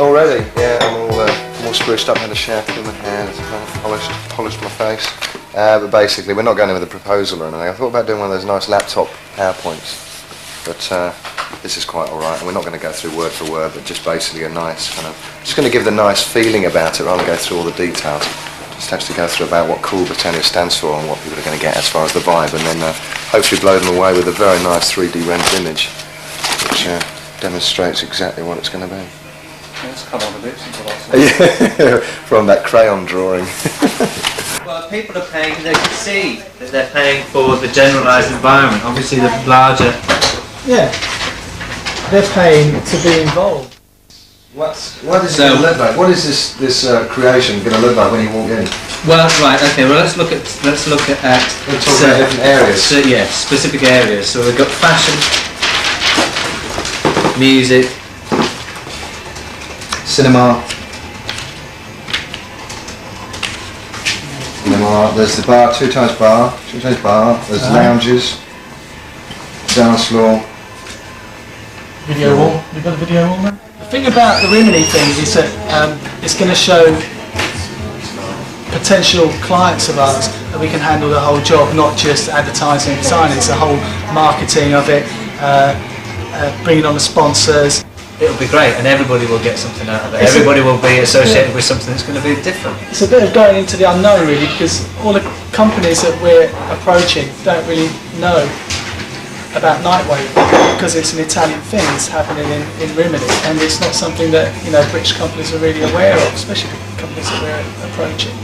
Already, yeah, I'm all spruced up, had a shower, cleaned my hair, kind of polished my face. But basically, we're not going in with a proposal or anything. I thought about doing one of those nice laptop PowerPoints, but this is quite alright, and we're not going to go through word for word, but just basically a nice kind of, just going to give the nice feeling about it rather than go through all the details. Just actually go through about what Cool Britannia stands for and what people are going to get as far as the vibe, and then hopefully blow them away with a very nice 3D rendered image, which demonstrates exactly what it's going to be. Let's come on a bit since I Yeah, from that crayon drawing. Well, people are paying, they can see that they're paying for the generalised environment. Obviously the larger... Yeah, they're paying to be involved. What is it going to look like? What is this creation going to look like when you walk in? Well, right, okay, well let's look at We're talking about different areas. So, yeah, specific areas. So we've got fashion, music, Cinema. There's the bar, two times bar. There's lounges, dance floor. Video wall. We've got a video wall now. The thing about the Rimini thing is that it's going to show potential clients of ours that we can handle the whole job, not just advertising and design. It's the whole marketing of it, bringing on the sponsors. it'll be great and everybody will get something out of it. Everybody will be associated with something that's going to be different. It's a bit of going into the unknown really, because all the companies that we're approaching don't really know about Nightwave because it's an Italian thing. It's happening in Rimini, and it's not something that British companies are really aware of, especially the companies that we're approaching.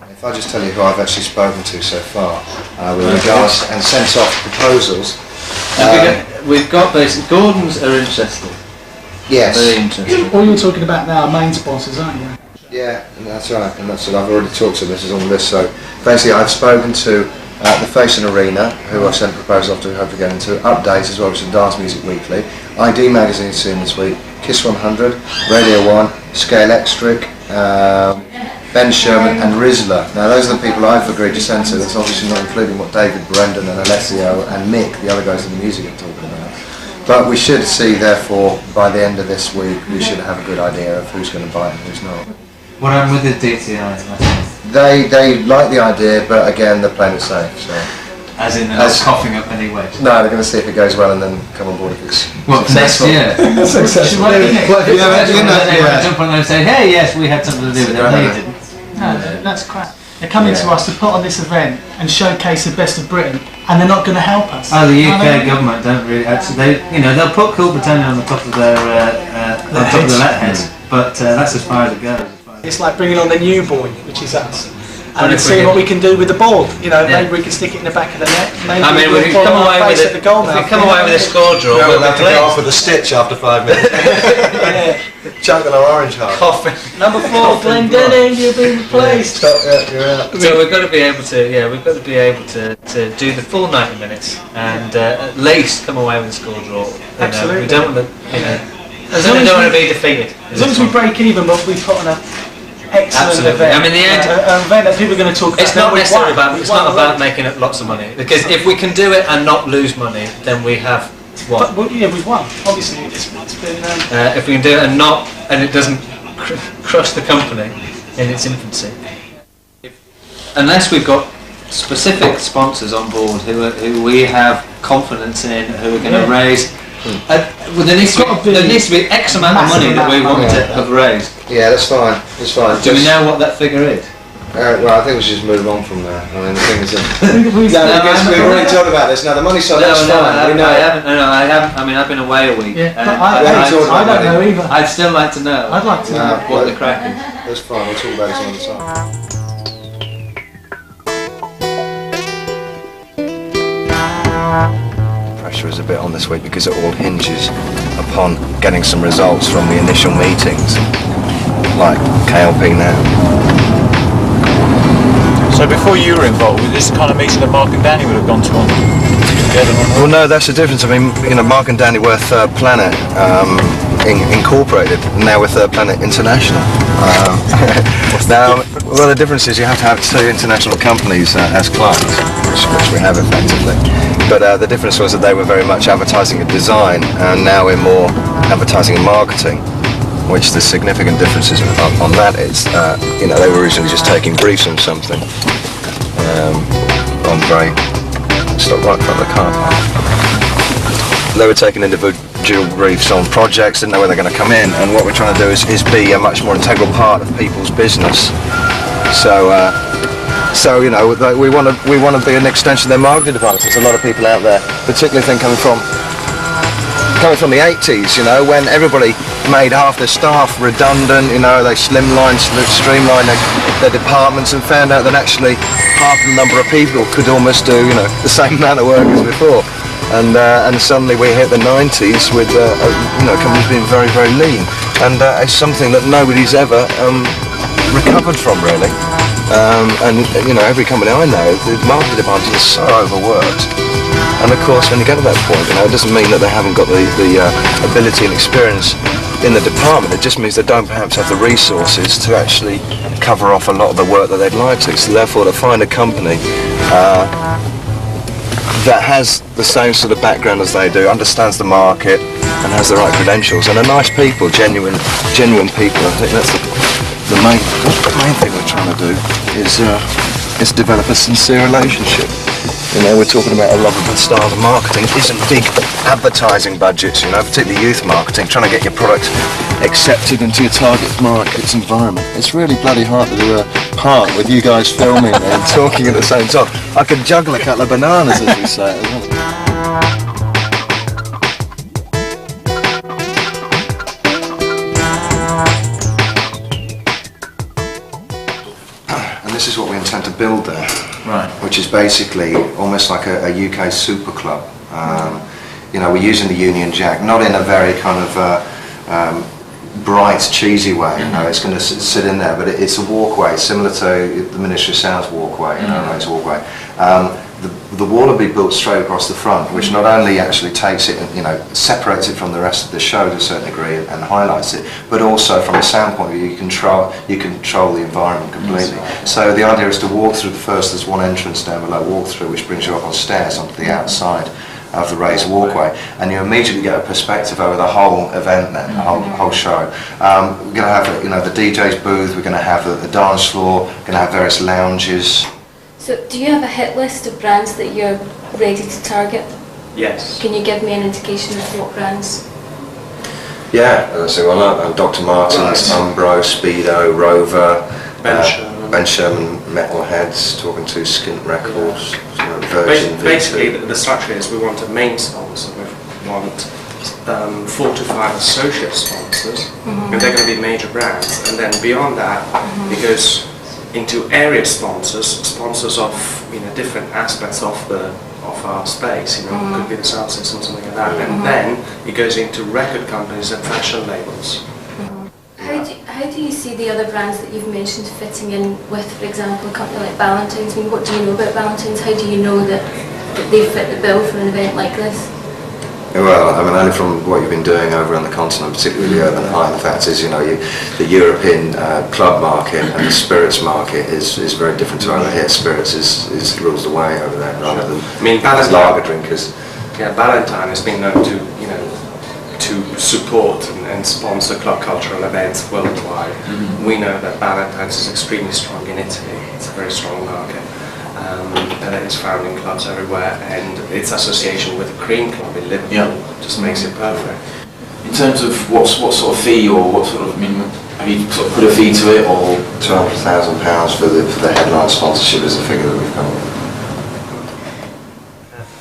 If I just tell you who I've actually spoken to so far with regards and sent off proposals. We've got basically Gordon's are interested. Yes. Very interested. All you're talking about now are main sponsors, aren't you? Yeah, and that's right, and that's what I've already talked to. This is on the list. So basically, I've spoken to the Face Arena, who I've sent proposals off to, hope to get into. Updates as well, which is Dance Music Weekly. ID Magazine soon this week. Kiss 100, Radio 1, Scale Electric, Ben Sherman and Rizla. Now those are the people I've agreed to send to. That's obviously not including what David Brendan and Alessio and Mick, the other guys in the music, are talking about. But we should see, therefore, by the end of this week, we should have a good idea of who's going to buy it and who's not. What happened with the DTI? They like the idea, but again, they're playing it safe. So. As in, they're not coughing up any wedge? No, they're going to see if it goes well and then come on board if it's next year? Successful. Jump on there and say, hey, yes, we had something to do with it. No, you didn't. No, that's crap. They're coming to us to put on this event and showcase the best of Britain, and they're not going to help us. Oh, the UK government don't really actually. They'll put Cool Britannia on the top of their letterheads, but that's as far as it goes. It's like bringing on the new boy, which is us, and seeing what we can do with the ball. Maybe we can stick it in the back of the net. Maybe we can come away with it. If we come away with a score draw, we'll have to go off with a stitch after 5 minutes. Chunk on our orange heart. Coughing. Number 4, Glendenning, you've been replaced. You're out. So we've got to be able to do the full 90 minutes and at least come away with a score draw. Absolutely. We don't want to. Don't want to be defeated. As long as we break even, but we put on an excellent event. I mean, the end. An event that people are going to talk about. It's not necessarily about. It's not about making up lots of money, because if we can do it and not lose money, then we have. What? But, yeah, we've won. Obviously, it's been. If we can do it and it doesn't crush the company in its infancy, unless we've got specific sponsors on board who we have confidence in, who are going to raise. There needs to be X amount of money that we want to have raised. Yeah, that's fine. That's fine. Do we know what that figure is? Well, I think we should just move on from there. I mean, the thing is we've already talked about this. Now, the money side, that's fine. I haven't. I mean, I've been away a week. Yeah, I don't know either. I'd still like to know. I'd like to know what the crack is. That's fine. We'll talk about it some other time. Pressure is a bit on this week because it all hinges upon getting some results from the initial meetings, like KLP now. So before you were involved, was this the kind of meeting that Mark and Danny would have gone to together? Well, no, that's the difference. I mean, Mark and Danny were Third Planet Incorporated, and now we're Third Planet International. The difference is you have to have 2 international companies as clients, which we have effectively. But the difference was that they were very much advertising and design, and now we're more advertising and marketing. which the significant differences on that is, you know, they were originally just taking briefs on something, on very, stop right in front of the car park. They were taking individual briefs on projects, didn't know where they're going to come in, and what we're trying to do is be a much more integral part of people's business. So, so you know, we want to be an extension of their marketing department. There's a lot of people out there, particularly coming from the 80s, you know, when everybody made half their staff redundant, you know, they streamlined their departments and found out that actually half the number of people could almost do, you know, the same amount of work as before. And suddenly we hit the 90s with, you know, companies being very, very lean. And it's something that nobody's ever recovered from, really. And, you know, every company I know, the marketing department is so overworked. And of course, when you get to that point, you know, it doesn't mean that they haven't got the ability and experience in the department. It just means they don't perhaps have the resources to actually cover off a lot of the work that they'd like to. So therefore, to find a company that has the same sort of background as they do, understands the market, and has the right credentials, and are nice people, genuine people. I think that's the main thing we're trying to do is develop a sincere relationship. You know, we're talking about a lot of the style of marketing isn't big advertising budgets, you know, particularly youth marketing, trying to get your product accepted into your target market's environment. It's really bloody hard to do a part with you guys filming and talking at the same time. I could juggle a couple of bananas, as we say. And this is what we intend to build there. Right. Which is basically almost like a UK super club. You know, we're using the Union Jack, not in a very kind of bright, cheesy way. You know, it's going to sit in there, but it's a walkway similar to the Ministry of Sound's walkway. You know, it's a walkway. The wall will be built straight across the front, which not only actually takes it and, you know, separates it from the rest of the show to a certain degree and highlights it, but also from a sound point of view, you control the environment completely. So the idea is to walk through there's one entrance down below, walk through, which brings you up on stairs onto the outside of the raised walkway, and you immediately get a perspective over the whole event then, the whole show. We're going to have, you know, the DJ's booth, we're going to have the dance floor, we're going to have various lounges. So do you have a hit list of brands that you're ready to target? Yes. Can you give me an indication of what brands? Yeah, as I say, well, Dr. Martens, Umbro, Speedo, Rover, Ben Sherman, Metalheads, talking to Skint Records, Virgin. Basically, the structure is we want a main sponsor, we want 4 to 5 associate sponsors, and they're going to be major brands, and then beyond that, it goes into area sponsors of, you know, different aspects of our space. You know, could be the sound system, something like that, and then it goes into record companies and fashion labels. How do you see the other brands that you've mentioned fitting in with, for example, a company like Ballantyne's? I mean, what do you know about Ballantyne's? How do you know that they fit the bill for an event like this? Well, I mean, only from what you've been doing over on the continent, particularly the urban high. The fact is, you know, the European club market and the spirits market is very different to over here. Spirits is rules the way over there, rather than, I mean, lager drinkers. Yeah, Ballantyne has been known to, you know, to support and sponsor club cultural events worldwide. We know that Ballantyne's is extremely strong in Italy. It's a very strong market. And it is found in clubs everywhere, and its association with the Cream Club in Liverpool just makes it perfect. In terms of what sort of fee, or what sort of, I mean, have you sort of put a fee to it, or £200,000 for the headline sponsorship is the figure that we've come up with.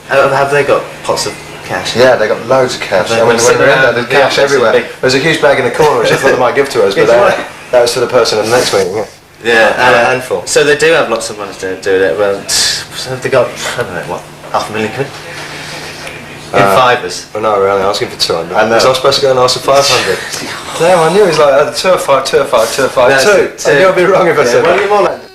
Have they got pots of cash? Yeah, they got loads of cash. I mean, when we were in there, there's cash everywhere. There's a huge bag in the corner which I thought they might give to us, but that was for the person in the next meeting. Yeah, a handful. So they do have lots of money to do it. Well, so have they got, I don't know, what, £500,000 quid? In fivers? Well, no, we're only asking for 200. And was I supposed to go and ask for 500? Damn, I knew it was like 2 or 5, 2 or 5, 2 or 5, 2. I knew I'd be wrong if I said that.